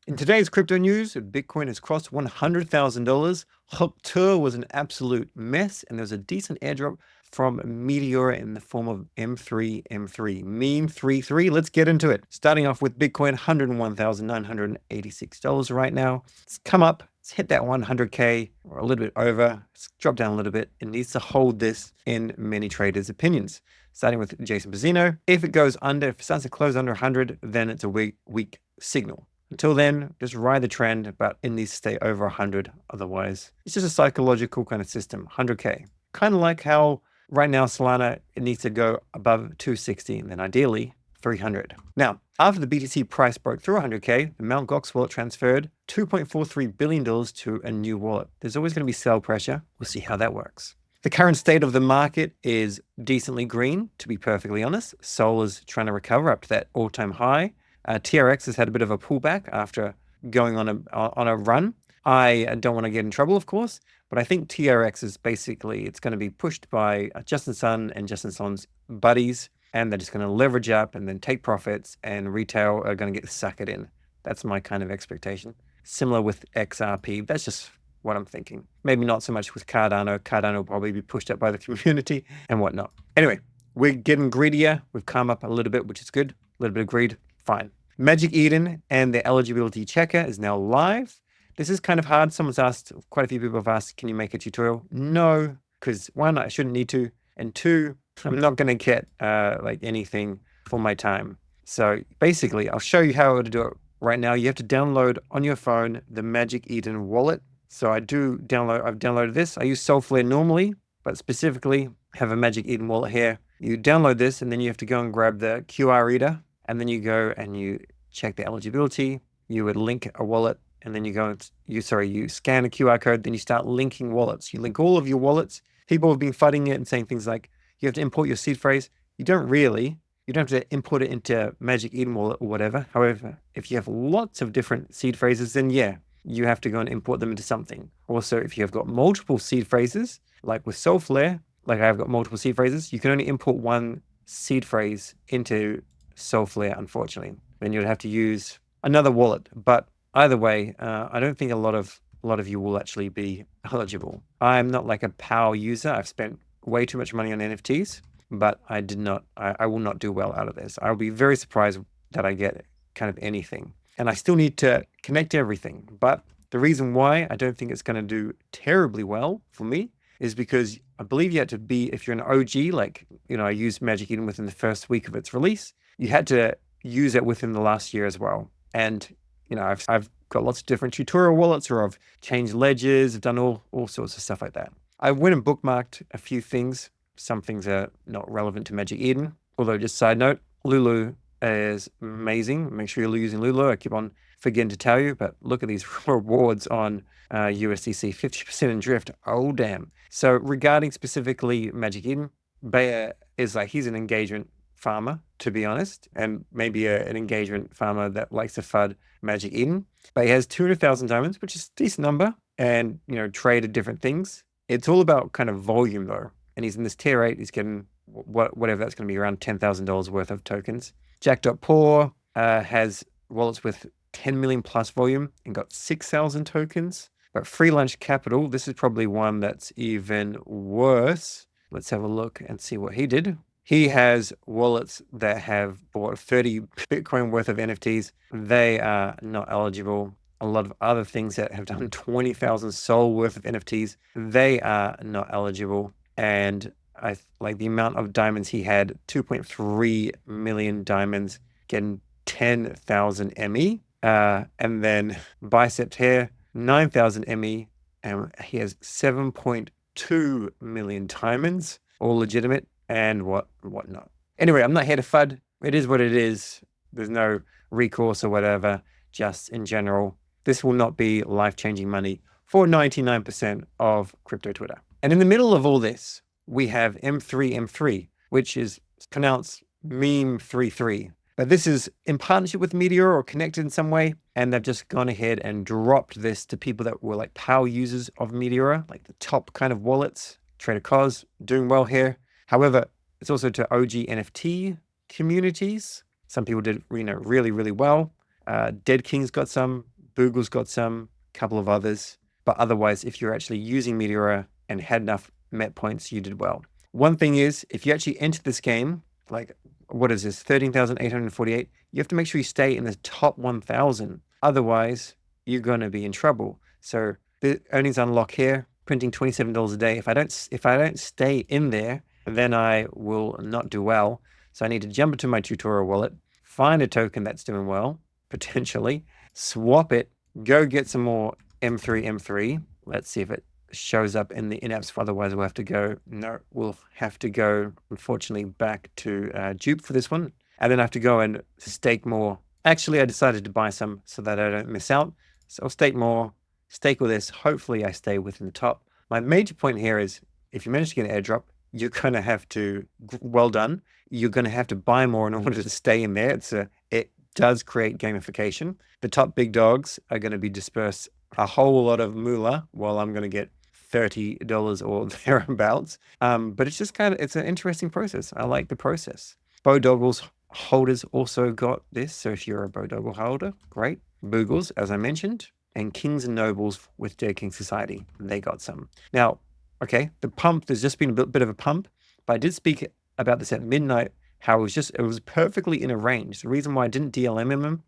In today's crypto news, Bitcoin has crossed $100,000. Jupuary was an absolute mess, and there's a decent airdrop from Meteora in the form of M3. Meme 33. Let's get into it. Starting off with Bitcoin, $101,986 right now. It's come up. It's hit that 100K or a little bit over. It's dropped down a little bit. It needs to hold this in many traders' opinions. Starting with Jason Bazzino. If it goes under, if it starts to close under 100, then it's a weak signal. Until then, just ride the trend, but it needs to stay over 100. Otherwise, it's just a psychological kind of system, 100K. Kind of like how right now Solana, it needs to go above 260, and then ideally 300. Now, after the BTC price broke through 100K, the Mt. Gox wallet transferred $2.43 billion to a new wallet. There's always going to be sell pressure. We'll see how that works. The current state of the market is decently green, to be perfectly honest. Sol is trying to recover up to that all-time high. TRX has had a bit of a pullback after going on a run. I don't want to get in trouble, of course, but I think TRX is basically, it's going to be pushed by Justin Sun and Justin Sun's buddies, and they're just going to leverage up and then take profits, and retail are going to get suckered in. That's my kind of expectation. Similar with XRP. That's just what I'm thinking. Maybe not so much with Cardano. Cardano will probably be pushed up by the community and whatnot. Anyway, we're getting greedier. We've come up a little bit, which is good. A little bit of greed. Fine. Magic Eden and the eligibility checker is now live. This is kind of hard. Someone's asked, quite a few people have asked, can you make a tutorial? No, because one, I shouldn't need to. And two, I'm not going to get like anything for my time. So basically, I'll show you how to do it right now. You have to download on your phone the Magic Eden wallet. So I've downloaded this. I use Solflare normally, but specifically have a Magic Eden wallet here. You download this, and then you have to go and grab the QR reader. And then you go and you check the eligibility. You would link a wallet, and then you scan a QR code. Then you start linking wallets. You link all of your wallets. People have been fighting it and saying things like, you have to import your seed phrase. You don't have to import it into Magic Eden wallet or whatever. However, if you have lots of different seed phrases, then yeah, you have to go and import them into something. Also, if you have got multiple seed phrases, like with Solflare, like I've got multiple seed phrases, you can only import one seed phrase into Solflare, unfortunately. Then you'd have to use another wallet. But either way, I don't think a lot of you will actually be eligible. I'm not like a power user. I've spent way too much money on NFTs, but I will not do well out of this. I'll be very surprised that I get kind of anything. And I still need to connect everything. But the reason why I don't think it's going to do terribly well for me is because I believe you have to be, if you're an OG, like, I used Magic Eden within the first week of its release, you had to use it within the last year as well. And, I've got lots of different tutorial wallets, or I've changed ledgers, I've done all sorts of stuff like that. I went and bookmarked a few things. Some things are not relevant to Magic Eden. Although, just side note, Lulu is amazing. Make sure you're using Lulu. I keep on forgetting to tell you, but look at these rewards on USDC, 50% in drift. Oh, damn. So regarding specifically Magic Eden, Bayer is he's an engagement farmer, to be honest, and maybe an engagement farmer that likes to FUD Magic Eden. But he has 200,000 diamonds, which is a decent number, and, traded different things. It's all about kind of volume, though. And he's in this tier 8. He's getting whatever that's going to be, around $10,000 worth of tokens. Jack.Poor has wallets with 10 million plus volume and got 6,000 tokens. But Free Lunch Capital, this is probably one that's even worse. Let's have a look and see what he did. He has wallets that have bought 30 Bitcoin worth of NFTs. They are not eligible. A lot of other things that have done 20,000 Sol worth of NFTs, they are not eligible. And I like the amount of diamonds he had, 2.3 million diamonds, getting 10,000 ME. And then Bicep here, 9,000 ME, and he has 7.2 million diamonds, all legitimate, and whatnot. Anyway, I'm not here to FUD. It is what it is. There's no recourse or whatever. Just in general, this will not be life-changing money for 99% of crypto Twitter. And in the middle of all this, we have M3, which is pronounced Meme 33. But this is in partnership with Meteora or connected in some way, and they've just gone ahead and dropped this to people that were like power users of Meteora, like the top kind of wallets. Trader Cos doing well here. However, it's also to OG NFT communities. Some people did, really, really well. Dead King's got some. Boogle's got some, a couple of others. But otherwise, if you're actually using Meteora and had enough Met points, you did well. One thing is, if you actually enter this game, like, what is this, 13,848, you have to make sure you stay in the top 1,000. Otherwise, you're going to be in trouble. So the earnings unlock here, printing $27 a day. If I don't stay in there, then I will not do well. So I need to jump into my tutorial wallet, find a token that's doing well, potentially, swap it, go get some more M3. Let's see if it shows up in the in-apps. Otherwise, we'll have to go. No, we'll have to go, unfortunately, back to Jupe for this one. And then I have to go and stake more. Actually, I decided to buy some so that I don't miss out. So I'll stake more, stake all this. Hopefully, I stay within the top. My major point here is if you manage to get an airdrop, you're going to have to, well done, you're going to have to buy more in order to stay in there. It does create gamification. The top big dogs are going to be dispersed a whole lot of moolah while I'm going to get $30 or thereabouts. But it's just it's an interesting process. I like the process. Bodoggles holders also got this. So if you're a Bodoggle holder, great. Boogles, as I mentioned, and Kings and Nobles with J King Society, they got some. Now, okay, the pump, there's just been a bit of a pump, but I did speak about this at midnight, how it was perfectly in a range. The reason why I didn't DLM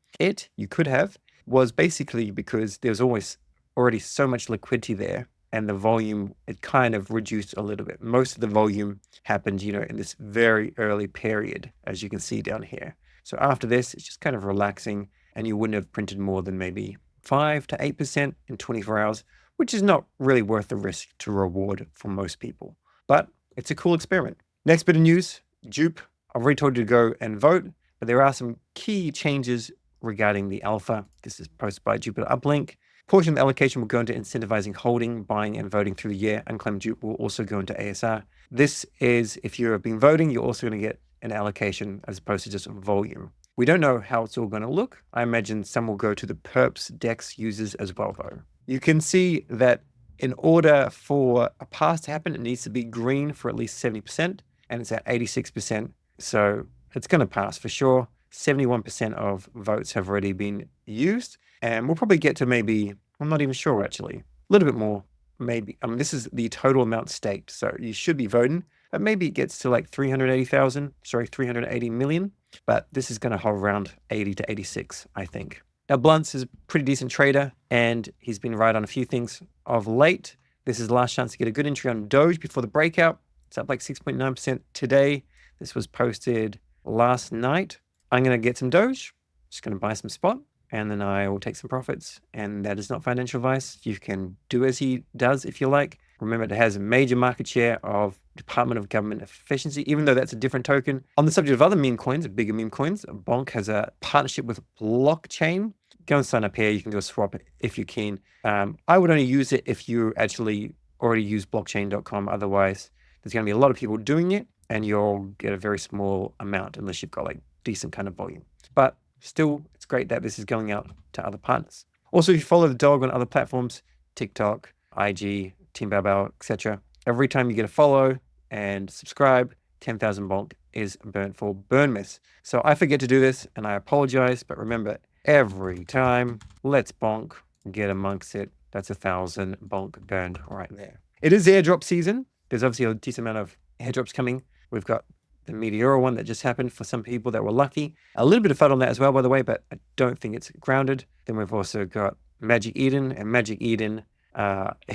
you could have, was basically because there's already so much liquidity there, and the volume, it kind of reduced a little bit. Most of the volume happened, in this very early period, as you can see down here. So after this, it's just kind of relaxing, and you wouldn't have printed more than maybe 5 to 8% in 24 hours, which is not really worth the risk to reward for most people. But it's a cool experiment. Next bit of news, Jupe. I've already told you to go and vote, but there are some key changes regarding the alpha. This is posted by Jupiter Uplink. Portion of the allocation will go into incentivizing holding, buying, and voting through the year. Unclaimed Jupe will also go into ASR. This is, if you have been voting, you're also going to get an allocation as opposed to just volume. We don't know how it's all going to look. I imagine some will go to the perps DEX users as well, though. You can see that in order for a pass to happen, it needs to be green for at least 70%, and it's at 86%. So it's going to pass for sure. 71% of votes have already been used, and we'll probably get to maybe, I'm not even sure actually, a little bit more, maybe. This is the total amount staked, so you should be voting, but maybe it gets to like 380 million, but this is going to hover around 80 to 86, I think. Now, Blunts is a pretty decent trader, and he's been right on a few things of late. This is the last chance to get a good entry on Doge before the breakout. It's up like 6.9% today. This was posted last night. I'm going to get some Doge, just going to buy some spot, and then I will take some profits. And that is not financial advice. You can do as he does if you like. Remember, it has a major market share of Department of Government Efficiency, even though that's a different token. On the subject of other meme coins, bigger meme coins, Bonk has a partnership with Blockchain. Go and sign up here. You can do a swap if you're keen. I would only use it if you actually already use blockchain.com. Otherwise, there's going to be a lot of people doing it, and you'll get a very small amount unless you've got like decent kind of volume. But still, it's great that this is going out to other partners. Also, if you follow the dog on other platforms, TikTok, IG, Team Babao, etc., every time you get a follow and subscribe, 10,000 bonk is burnt for burn miss. So I forget to do this, and I apologize, but remember, every time, let's bonk, get amongst it. That's 1,000 bonk burned right there. It is airdrop season. There's obviously a decent amount of airdrops coming. We've got the Meteora one that just happened for some people that were lucky. A little bit of FUD on that as well, by the way, but I don't think it's grounded. Then we've also got Magic Eden, and Magic Eden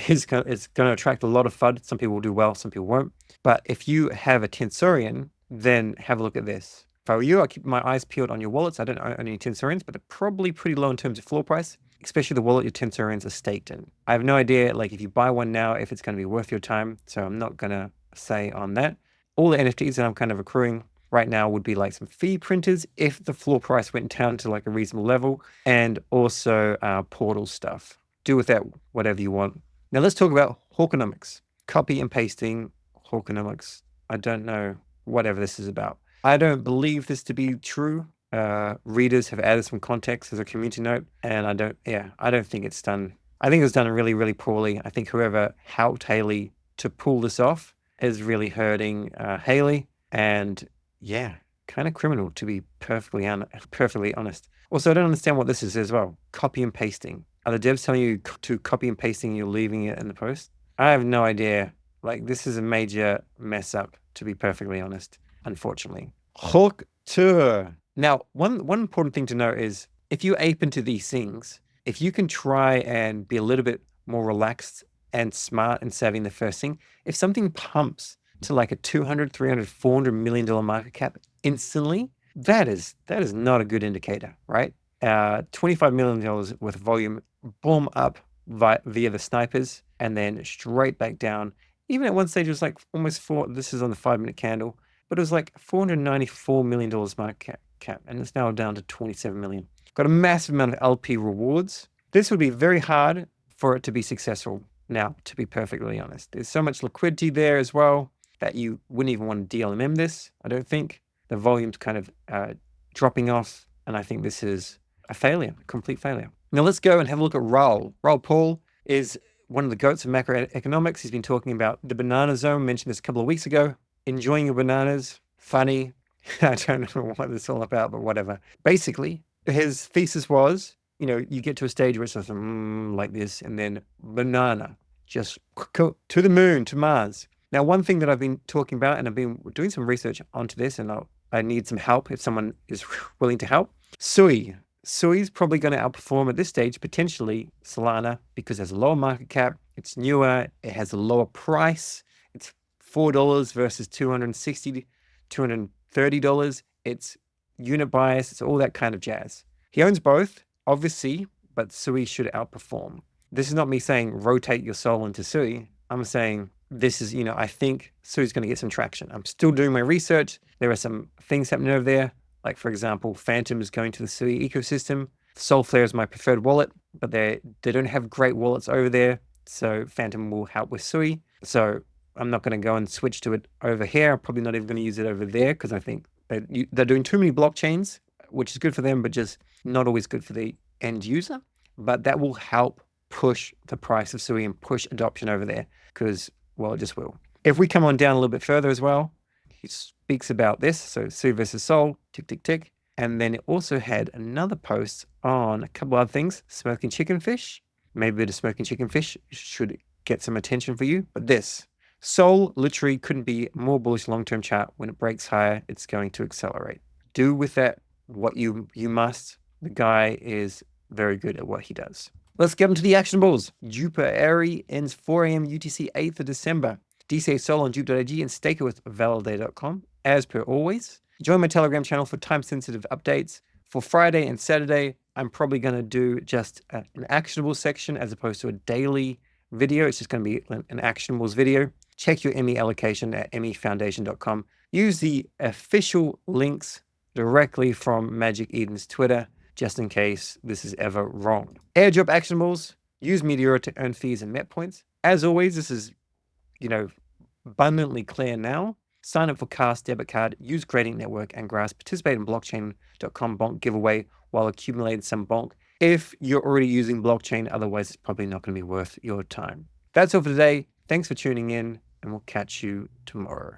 is going to attract a lot of FUD. Some people will do well, some people won't. But if you have a Tensorian, then have a look at this. If I were you, I keep my eyes peeled on your wallets. I don't own any Tensorians, but they're probably pretty low in terms of floor price, especially the wallet your Tensorians are staked in. I have no idea, like if you buy one now, if it's going to be worth your time. So I'm not going to say on that. All the NFTs that I'm kind of accruing right now would be like some fee printers if the floor price went down to like a reasonable level, and also portal stuff. Do with that whatever you want. Now let's talk about Hawkonomics. Copy and pasting Hawkonomics. I don't know whatever this is about. I don't believe this to be true. Readers have added some context as a community note, and I don't think it's done. I think it was done really, really poorly. I think whoever helped Haley to pull this off is really hurting Haley, and yeah, kind of criminal to be perfectly honest. Also, I don't understand what this is as well. Copy and pasting. Are the devs telling you to copy and pasting and you're leaving it in the post? I have no idea. Like, this is a major mess up, to be perfectly honest, unfortunately. Hawk Tour. Now, one important thing to note is if you ape into these things, if you can try and be a little bit more relaxed and smart and savvy in the first thing, if something pumps to like a 200, 300, $400 million market cap instantly, that is not a good indicator, right? $25 million worth of volume, boom up via the snipers, and then straight back down. Even at one stage, it was like almost this is on the 5-minute candle, but it was like $494 million market cap, and it's now down to 27 million. Got a massive amount of LP rewards. This would be very hard for it to be successful now, to be perfectly honest. There's so much liquidity there as well that you wouldn't even want to DLMM this, I don't think. The volume's kind of dropping off, and I think this is a failure, a complete failure. Now let's go and have a look at Raul. Raul Paul is one of the goats of macroeconomics. He's been talking about the banana zone, mentioned this a couple of weeks ago. Enjoying your bananas, funny. I don't know what this is all about, but whatever. Basically, his thesis was, you get to a stage where it's just like this, and then banana, just go to the moon, to Mars. Now, one thing that I've been talking about, and I've been doing some research onto this, and I need some help if someone is willing to help. Sui. Sui's probably going to outperform at this stage, potentially Solana, because it has a lower market cap, it's newer, it has a lower price, it's $4 versus $260, $230. It's unit bias, it's all that kind of jazz. He owns both, obviously, but Sui should outperform. This is not me saying rotate your soul into Sui. I'm saying this is, I think Sui's going to get some traction. I'm still doing my research. There are some things happening over there. Like, for example, Phantom is going to the Sui ecosystem. Solflare is my preferred wallet, but they don't have great wallets over there. So Phantom will help with Sui. So I'm not going to go and switch to it over here. I'm probably not even going to use it over there because I think they're doing too many blockchains, which is good for them, but just not always good for the end user. But that will help push the price of Sui and push adoption over there because, well, it just will. If we come on down a little bit further as well, he speaks about this. So Sui versus Sol, tick, tick, tick. And then it also had another post on a couple other things. Smoking chicken fish. Maybe a bit of smoking chicken fish should get some attention for you. But this, Sol literally couldn't be more bullish long-term chart. When it breaks higher, it's going to accelerate. Do with that what you must. The guy is very good at what he does. Let's get into the actionables. Jupuary ends 4 a.m. UTC 8th of December. DCA Sol on Jupe.ag and stake it with Validate.com. As per always, join my Telegram channel for time-sensitive updates. For Friday and Saturday, I'm probably going to do just an actionable section as opposed to a daily video. It's just going to be an actionables video. Check your ME allocation at mefoundation.com. Use the official links directly from Magic Eden's Twitter, just in case this is ever wrong. Airdrop actionables. Use Meteora to earn fees and MET points. As always, this is abundantly clear now. Sign up for Cast debit card, use Gradient Network and Grass, participate in blockchain.com bonk giveaway while accumulating some bonk. If you're already using blockchain, otherwise it's probably not going to be worth your time. That's all for today. Thanks for tuning in, and we'll catch you tomorrow.